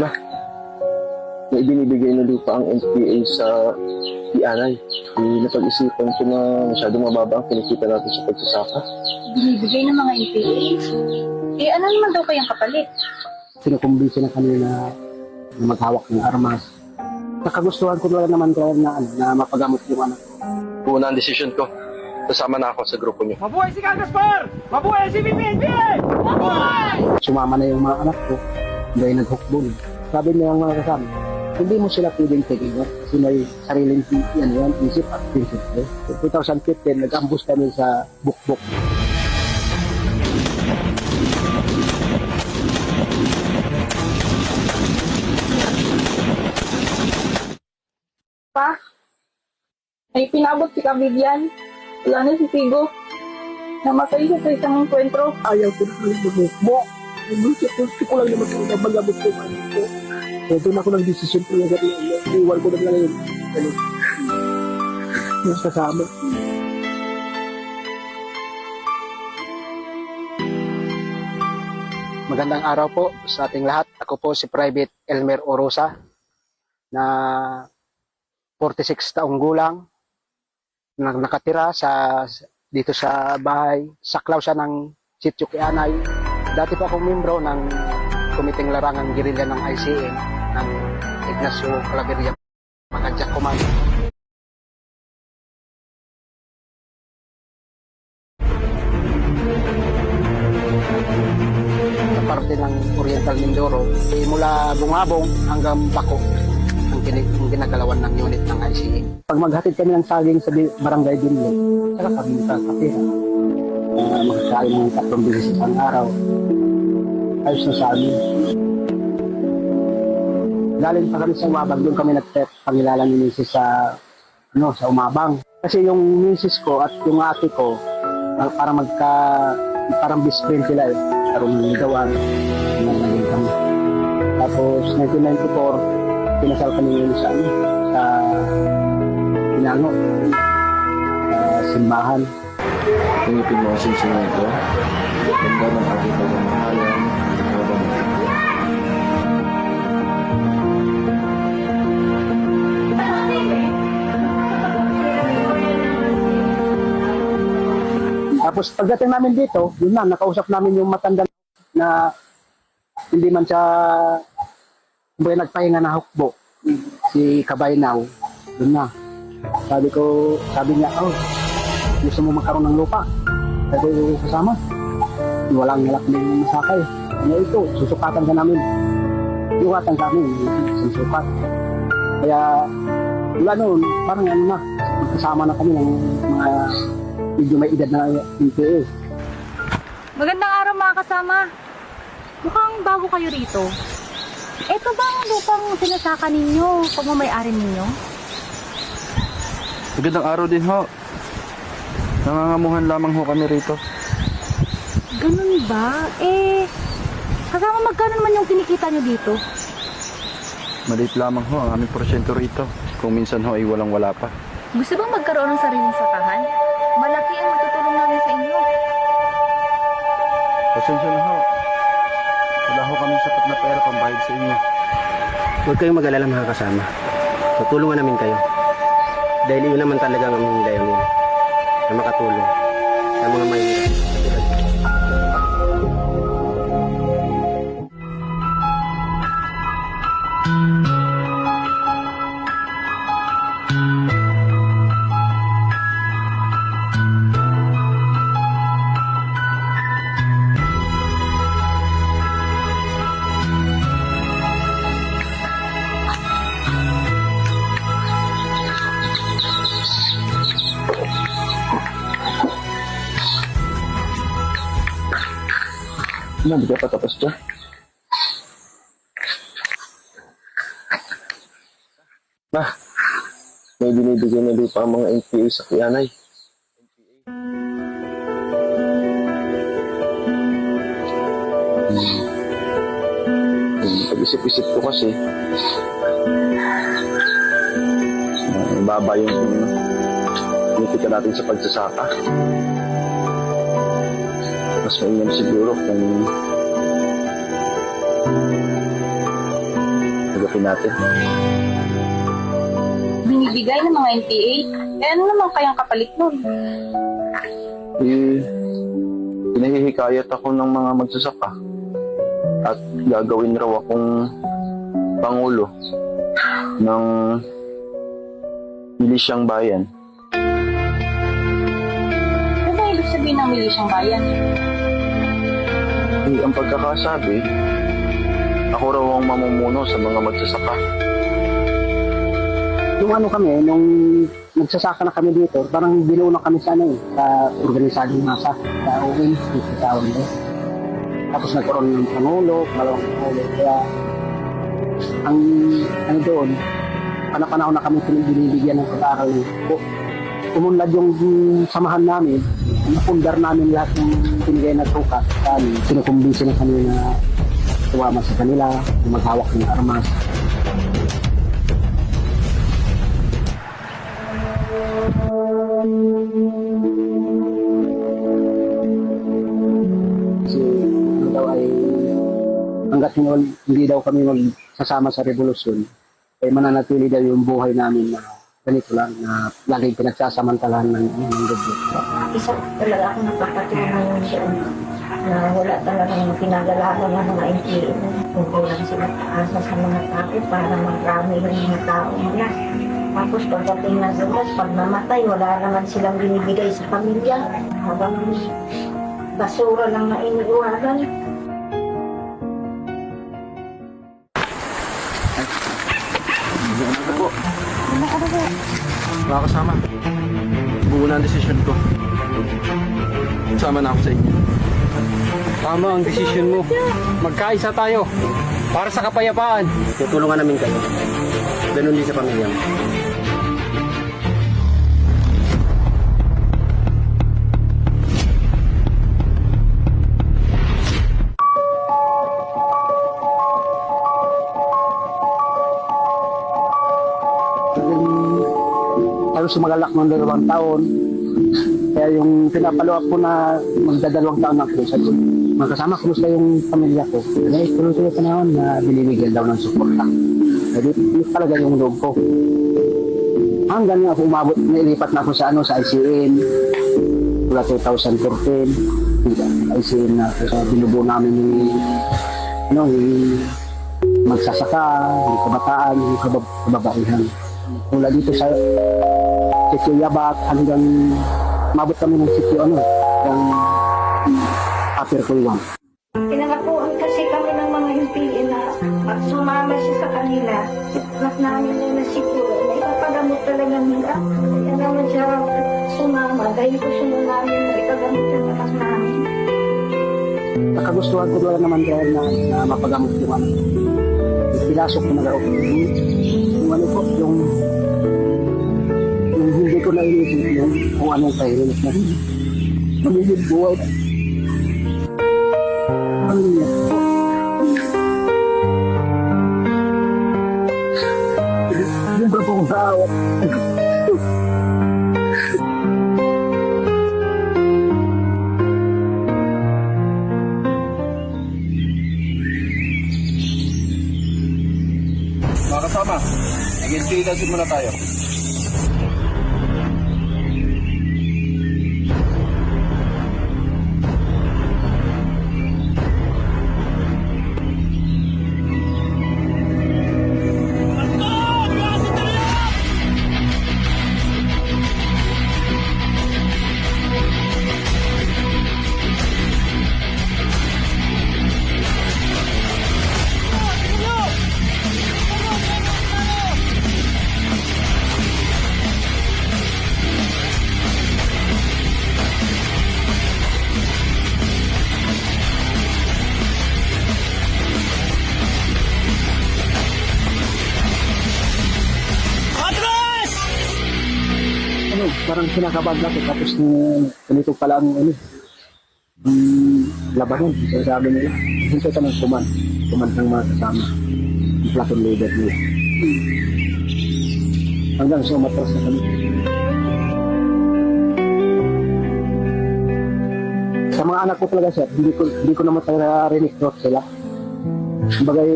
Na, may binibigay na lupa ang NPA sa Ianay. Napag-isipan ko na masyadong mababa ang kinikita natin sa pagsasaka. Binibigay ng mga NPA? Eh, ano naman daw kayang kapalit? Sinukumbinsi na kami na maghawak ng armas. Nakagustuhan ko lang naman ko na mapagamot yung anak. Una ang desisyon ko. Kasama na ako sa grupo niyo. Mabuhay si Kagaspar! Mabuhay si PPNP! Mabuhay! Sumama na yung mga anak ko. Dahil naghukbol. Sabi niya ang mga kasama, hindi mo sila pwedeng tigil kasi may sariling isip at prinsipyo. 2015, nag-ambush kami sa Bukbok. Pa? Ay pinabot si Kabibian. Wala na si Tigo. Namatay siya sa isang enkwentro. Ayaw ko na ng Bukbok. Gusto ko lang naman kung nabagabot ko man ko. Doon ako nag-desisyon ko yung iwan ko na lang yun. Yung kasama. Magandang araw po sa ating lahat. Ako po si Private Elmer Orosa na 46 taong gulang na nakatira dito sa bahay. Saklaw siya ng Sitio Ianay. Dati po akong membro ng Komiteng Larangan Guerrilla ng ICN ng Ignacio Claveria Makadyak Command. Sa parte ng Oriental Mindoro, mula Bungabong hanggang Bako ang ginagalawan ng unit ng ICN. Pag maghatid kami ng saging sa Barangay Dinlo, saka kami nakakapira. Makakain ng 3 beses isang araw. Ayos na sa amin. Galing pa kami sa Umabang, doon kami nagpangilala ni Mrs. sa Umabang. Kasi yung Mrs. ko at yung ate ko, parang best friend sila eh. Karoon ng ligawan, naging kami. Tapos 1994, pinasal kami yun sa Pinango, simbahan. Tingipin mo ang sinsinito. Ganda ng aking pagmamahalan. Tapos pagdating namin dito, yun na, nakausap namin yung matanda na hindi man siya nagpahinga na hukbo, si Kabaynaw. Yun na. Sabi niya, gusto mo magkaroon ng lupa? Sabi ko kasama. Walang nalak na yung masakay. Ano ito? Susukatan ka namin. Iwatan ka namin. Susukat. Kaya, wala noon, parang kasama na kami ng mga medyo may edad na NPA. Magandang araw mga kasama. Mukhang bago kayo rito. Ito ba ang lupang sinasaka ninyo, pagmamayari ninyo? Magandang araw din ho. Nangangamuhan lamang ho kami rito. Ganun ba? Kasama magkano naman yung kinikita nyo dito? Maliit lamang ho ang aming porsyento rito. Kung minsan ho ay walang-wala pa. Gusto bang magkaroon ng sariling sakahan? Malaki ang matutulong namin sa inyo. Pasensya na ho. Wala ho kami sapat na pera pambayad sa inyo. Huwag kayong mag-alala mga kasama. Tutulungan namin kayo. Dahil yun naman talaga ang aming layunin na makatulong sa mga mahirap. Hindi ka patapos dyan. May binibigay na lupa ang mga NPA sa Ianay. Pag-isip-isip ko kasi, baba yung kinikita natin sa pagsasaka. Mas mainam siguro kung tanggapin natin. Binibigay ng mga NPA? Eh ano naman kayang kapalit nun? Pinahihikayat ako ng mga magsasaka at gagawin raw akong pangulo ng milisyang bayan. Ano ba ibig sabihin ng milisyang bayan? Ang pagkakasabi, ako raw ang mamumuno sa mga magsasaka. Nung ano kami, nung nagsasaka na kami dito, parang binuo na kami sa sa organisadong masa, sa OA, sa OA. Tapos nagkaroon ng pangulo, malawang pangulo. Kaya, ang ano doon, panahon na kami binibigyan ng pag-aaral. Umunlad yung samahan namin, napundar namin lahat ng binigay na sukat. Sinukumbinsi na kami na tuwama sa kanila, maghawak ng armas. Kasi ano daw ay hanggat hindi daw kami magsasama sa revolusyon, ay mananatili daw yung buhay namin na ganito lang, na laging pinagsasamantalahan ng gobyerno. Isa talaga ako napapatunayan doon na wala talagang pinag-alaga ng mga NPA. Kung kulang sila taasa sa mga tao para marami yung mga tao nila. Tapos pagdating ng lunas, pag namatay, wala naman silang binibigay sa pamilya. Habang basura lang na iniiwanan. Mga kasama, buo na ang desisyon ko. Sama na ako sa inyo. Tama ang desisyon mo. Magkaisa tayo para sa kapayapaan. Tutulungan namin kayo. Ganun din sa pamilya mo. Halos sumagalak ng 2 taon. Kaya yung pinapalo ko na magdadalawang taon ng krus. Magkasama, kumusta yung pamilya ko? Kaya tuloy-tuloy panahon na binibigyan daw ng suporta. Kaya dito talaga yung loob ko. Hanggang nga ako umabot, nailipat na ako sa ICN. Mula 2014. ICN na binubuo namin yung magsasaka, yung kabataan, yung kababaihan. Mula dito sa Sitio Yabat hanggang mabot kami ng sitio ng Upper Kulwang. Pinangakuan kasi kami ng mga NPA na pag sumama siya sa kanila, anak namin yung nasipuro, na ipapagamot talaga nila. Kaya naman siya sumama dahil gusto na namin na ipagamot yung anak namin. Nakagustuhan ko doon naman kaya na mapagamot yung anak. Pinasok ko na daw yung ano po, yung hindi ko na inisip yung kung anong kahirin na magiging buhay. Pamilya ko. Yung ba pong bawat? Mga kasama, nag-inspiration muna tayo. Parang kinakabag na ko tapos ganito pala ang labanan. Sabi nila, hinto ka ng kuman ng mga kasama. Yung platoon leader nila. Hanggang sa umatras na kami. Sa mga anak ko talaga, sir, hindi ko naman talaga rinikot sila. Bagay,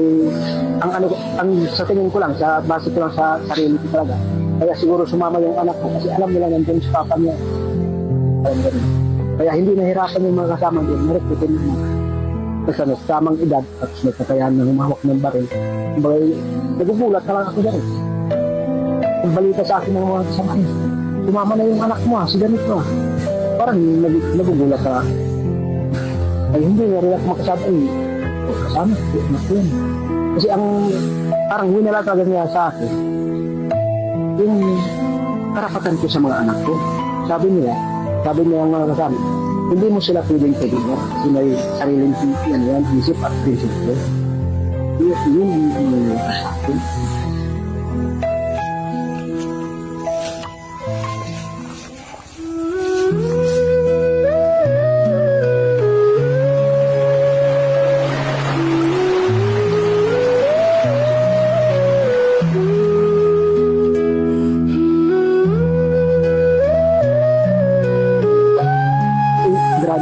ang sa tingin ko lang, sa base ko lang sa sarili ko talaga. Kaya siguro sumama yung anak ko kasi alam nila nandun sa papa niya. Alam ganun. Kaya hindi nahirapan yung mga kasama doon. Nareputin mo. Kasi ano, sa tamang edad at may kakayahan na humawak ng baril. Bagay, nagugulat na lang ako dyan. Ang balita sa akin ng mga kasama niya, sumama na yung anak mo si ganito Parang nagugulat ka. Ay hindi, nari ako makasabi. Kasama, mas yun. Kasi ang parang winala talaga niya sa akin, yung karapatan ko sa mga anak ko. Sabi niya ang mga kasama, hindi mo sila pwedeng pagiging kasi may sariling isip at prinsipyo. Yun yung sa akin.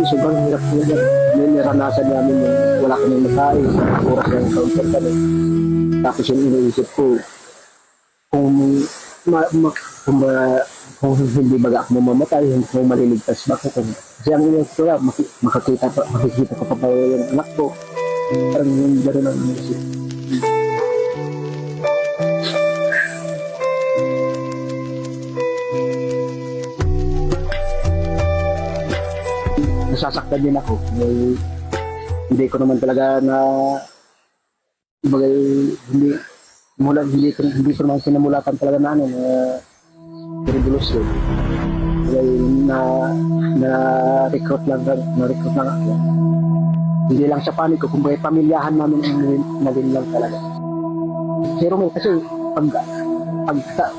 Sobrang hirap po yan. Yung naranasan namin yung wala kaming makain, oras na yung counter kami. Tapos yung iniisip ko, kung hindi baga ako mamamatay, kung maliligtas ba ako. Kasi ang iniisip ko lang, makikita ko pa yung anak ko. Parang yung gano'n ang iniisip. Nasasaktan din ako. Hindi ko naman talaga na hindi ko naman sinamulatan talaga na revolusyon. Na-recruit lang ako. Hindi lang sa panig ko, kung may pamilyahan namin naging lang talaga. Pero may kasi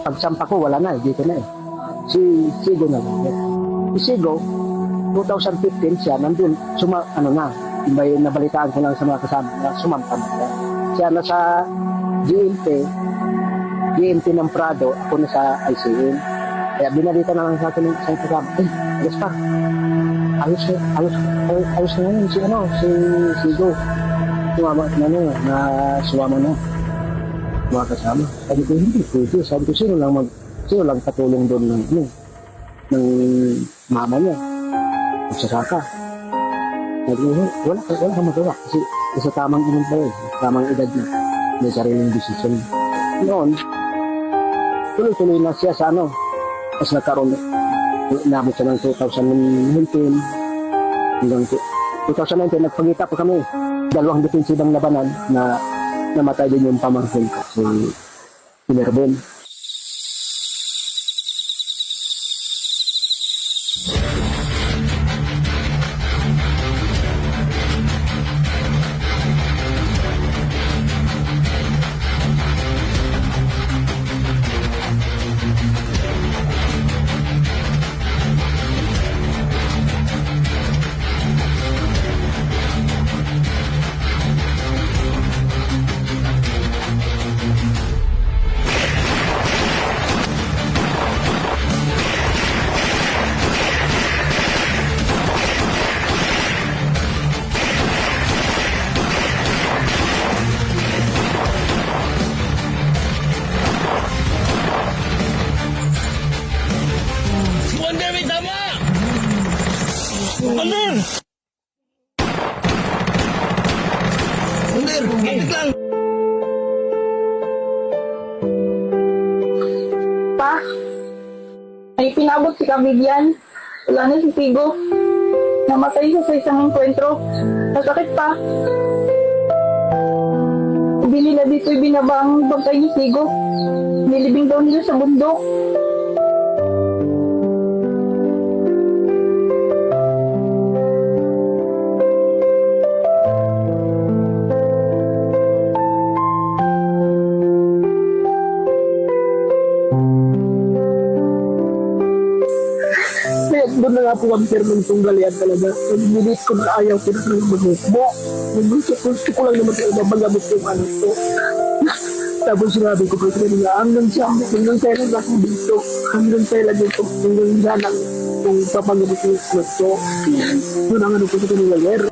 pagsampa ko wala na dito na Si Sigo na lang. Si Sigo 2015 siya, nandun, may nabalitaan ko lang sa mga kasama na sumampa na siya. Siya na sa GMT ng Prado, ako na sa ICN. Kaya binalita na lang sa akin ng isang kasama, yes pa, ayos na yun, si Sigo. Sumama na. Mga kasama. Sabi ko, hindi pwede. Sabi ko, sino lang patulong doon ng mama niya. Magsasaka. Wala kang magawa kasi isa tamang inom pa yun. Tamang edad na. May sariling desisyon. Noon, tuloy-tuloy na siya sa Tapos nagkaroon, inabot siya ng 2019. Hanggang 2019, nagpagita po kami. 2 defensibang labanan na namatay din yung pamangkin ko. Si Pinerben. Pa, may pinabot si Kabigyan. Wala na si Tigo. Namatay siya sa isang enkwentro. Masakit pa. Bili na dito ibinaba ang bangkay ni Tigo. Nilibing daw nila sa bundok. Doon na nga po kami sir ng tunggalian talaga. Minit ko na ayaw ko na mag-hukbo. Gusto ko lang naman kayo mabagamit yung to. Tapos sinabi ko po nga, hanggang tayo lang ako dito. Hanggang tayo lang dito. Hanggang sana kung papagamit yung to. Yun ang ko sa kanila, sir.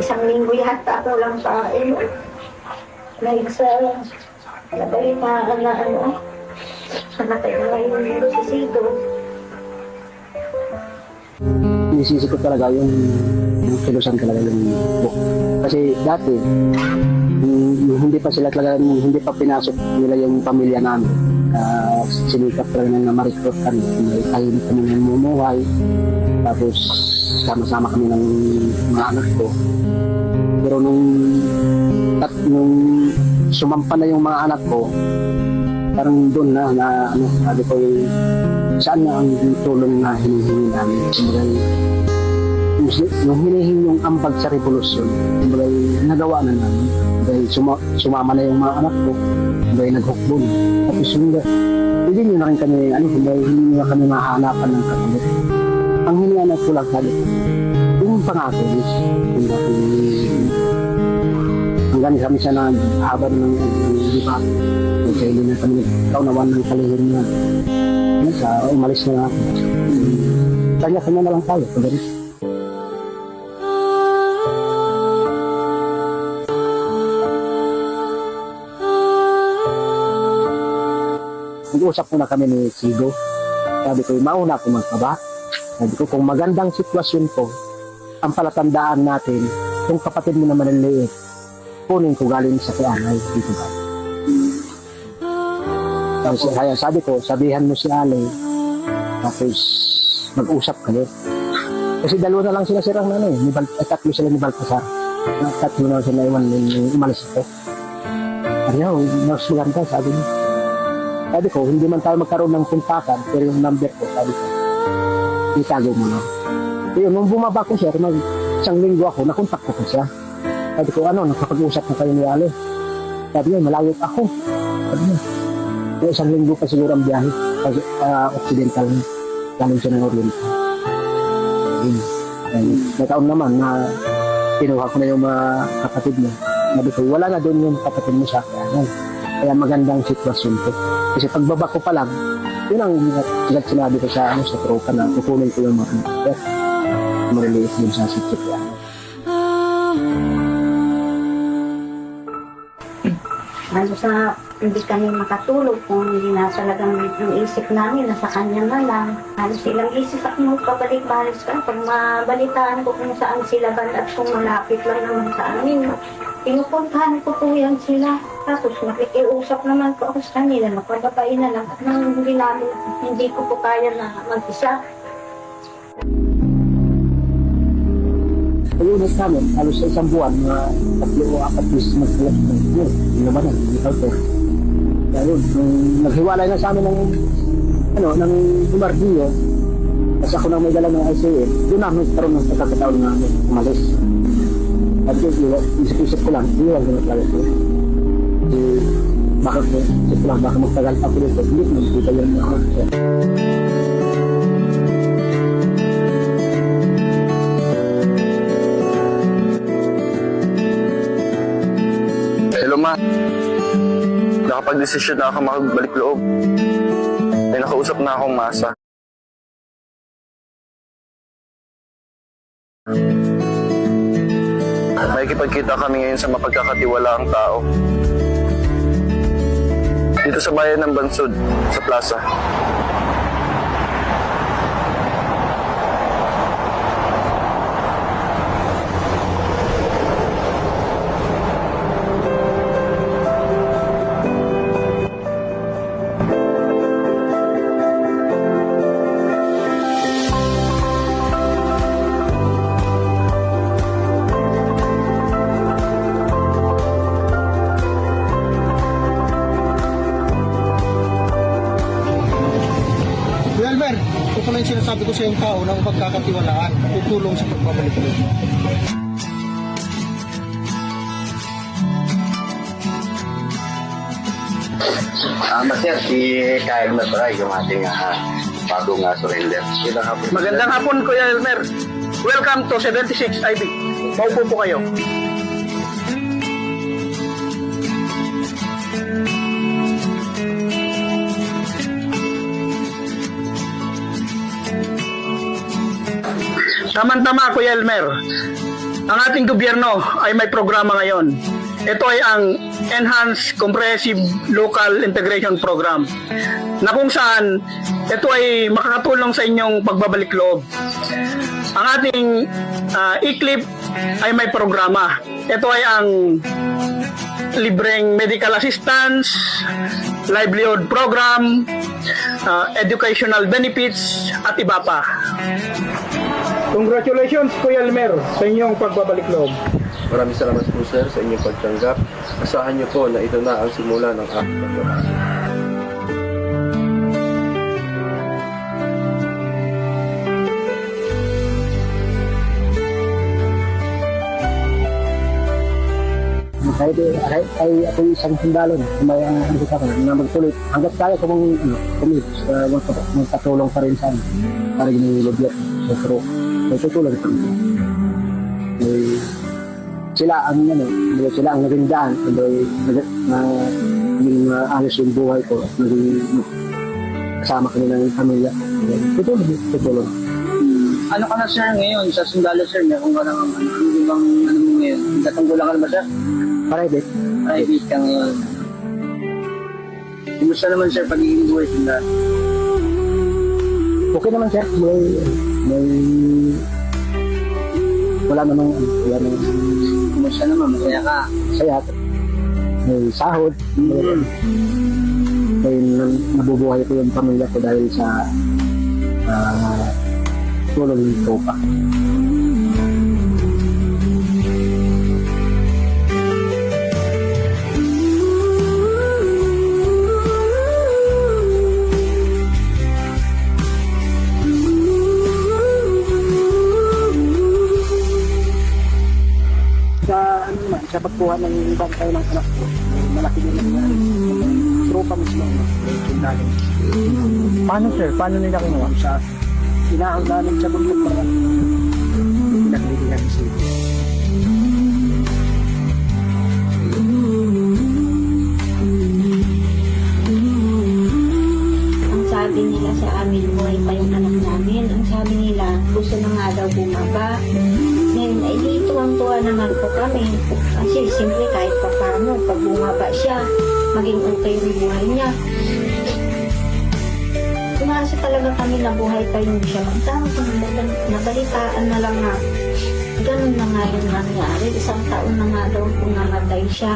isang linggo yata ako lang sa like sa nabalitaan na namatay na yung sisido. Inisisi ko talaga yung kilusan talaga yung book. Kasi dati, hindi pa sila talaga, hindi pa pinasok nila yung pamilya namin. Sinikap talaga na ma-recruit kami. May tahimik kami ng mumuhay. Tapos, sama-sama kami ng mga anak ko. Pero nung sumampa na yung mga anak ko, parang doon na sabi ko, saan na ang tulong na hinihingi namin? Yung hinihingi yung ambag sa revolusyon, nagawa na namin. Dahil sumama na yung mga anak ko, dahil naghukbon. Tapos hindi nyo na rin kami, hindi nyo na kami mahanapan ng kapalit. Ang hinihanap ko lang sabi, yung pangako, hanggang kami siya na haba ng lipa. Kaili na kami, kaunawan ng kalihim niya. Umalis na ako. Kanya-kanya na lang tayo. Nag-uusap muna kami ni Sigo. Sabi ko, mauna ako magkaba. Sabi ko, kung magandang sitwasyon ko, ang palatandaan natin, kung kapatid mo naman ang liit, kunin ko galing sa kianay. Dito ba? Tapos sabi ko, sabihan mo si Ale, tapos mag-usap kayo. Kasi dalawa na lang sila sirang tatlo sila ni Baltasar. Tatlo na sila iwan nung umalis ito. Ayaw, mas maganda, sabi niya. Sabi ko, hindi man tayo magkaroon ng kontakan, pero yung number ko, sabi ko, itago mo na. Yun, nung bumaba ko siya, isang linggo ako, nakontak ko siya. Sabi ko, nakapag-usap na kayo ni Ale. Sabi niya, malayo ako. Sabi niya, isang linggo pa siguro ang biyahe. Kasi occidental na. Galing siya ng Oriental. Nataon naman na kinuha ko na yung mga kapatid mo. Sabi ko, wala na doon yung kapatid mo sa akin. Kaya magandang sitwasyon ko. Kasi pagbaba ko pa lang, yun ang sinabi ko sa tropa na kukunin ko yung mga kapatid. Mariliit din sa sitwasyon. Hindi kami makatulog kung hindi na talagang yung isip namin nasa kanya na lang. Halos ilang isip ako magpabalik-balik ka. Pag mabalitaan ko kung saan sila ba at kung malapit lang naman sa amin, pinupuntahan ko po yan sila. Tapos nakikiusap naman po ako sa kanila, magpababain na lang. At nang hindi ko po kaya na mag-isa. Ayun, namin, halos sa isang buwan, mga 3 o 4 beses magkalas ng yun. Yung naman yan, hindi ko. Ayun, naghiwalay na sa amin ng Umardiyo, kasi ako nang may dala ng ICA, doon namin karoon ng pagkakataon na umalis. At yun, isip ko lang, iwan ko na talaga ito. Bakit isip ko lang, baka magtagal pa ko dito, hindi ko nakikita yun ako. Hello, Ma. Nakapag-desisyon na ako makabalik loob. May nakausap na akong masa. Nakikipagkita kami ngayon sa mapagkakatiwalaang tao. Dito sa bayan ng Bansud, sa plaza. Ito pala yung sinasabi ko sa yung tao ng pagkakatiwalaan, tutulong sa pagbabalik loob. Sir, si Kyle Matray, yung ating bagong surrender. Magandang hapon, Kuya Elmer. Welcome to 76 IB. Maupo po kayo. Tama-tama, Kuya Elmer. ang ating gobyerno ay may programa ngayon. Ito ay ang Enhanced Comprehensive Local Integration Program na kung saan ito ay makakatulong sa inyong pagbabalik loob. Ang ating ICLIP ay may programa. Ito ay ang libreng medical assistance, livelihood program, educational benefits, at iba pa. Congratulations, Kuya Elmer, sa inyong pagbabalik loob. Maraming salamat po sir sa inyong pagtanggap. Asahan niyo po na ito na ang simula ng aking pagbabalik. Kahit ay ako isang sundalo na, may ano sa akin, na magtuloy. Hanggat kaya ko magpatulong pa rin sa akin. Para ginilibyan. Pero, may tutulong pa rin. Sila ang naging daan. Naging ayos yung buhay ko. Naging kasama kami ng pamilya. Tutulong. Ano ka na sir ngayon sa sundalo sir? Meron ka ng ibang ano mo ngayon? Tatunggulan ka na ba sir? Private. Private ka ngayon. Kumusta naman sir pagiging buhay sundalo? Okay naman sir. Wala namang Kumusta naman? Masaya ka? saya. May sahod. May nabubuhay ko yung pamilya ko dahil sa tulong ng tropa. Sa pagkuha ng bantay ng anak ko, malaki din nangyari. Tropa mismo ang sundalo. Paano sir? Paano nila kinuha? Sa inaang namin sa bundok para pinagbibigyan ng sila. Ang sabi nila sa amin, buhay pa yung anak namin. Ang sabi nila, gusto na nga daw bumaba. Ngayon, ay di tuwang-tuwa naman po kami. Kasi simple kahit pa paano, pag bumaba siya, maging okay yung buhay niya. Umasa talaga kami na buhay pa yung siya. Magtawag nabalitaan na lang nga. Ganun na nga yung nangyari. 1 taon na nga daw kung namatay siya.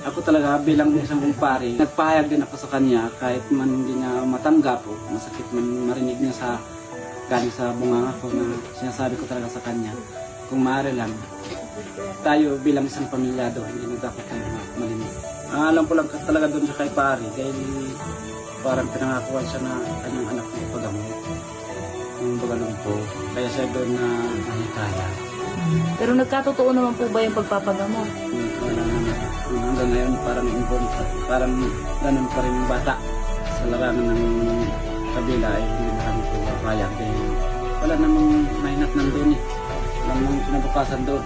Ako talaga bilang isang kumpare, nagpahayag din ako sa kanya kahit man hindi niya matanggap o masakit man marinig niya sa galing sa bunganga ko na sinasabi ko talaga sa kanya. Kung maaari lang, tayo bilang isang pamilyado, hindi na dapat tayo malinig. Ang alam ko lang talaga doon sa kay pare dahil parang pinangakuan siya na kanyang anak ng pagamot. Yung bagalumpo. Kaya siya doon na nanikaya. Pero nagkatotoo naman po ba yung pagpapagamot? Wala naman. Hanggang ngayon parang involved. Parang ganun pa rin yung bata. Sa larangan ng kabila ay hindi na kami po kaya. Dahil wala namang mahinat nandun eh. Wala namang kinabukasan doon.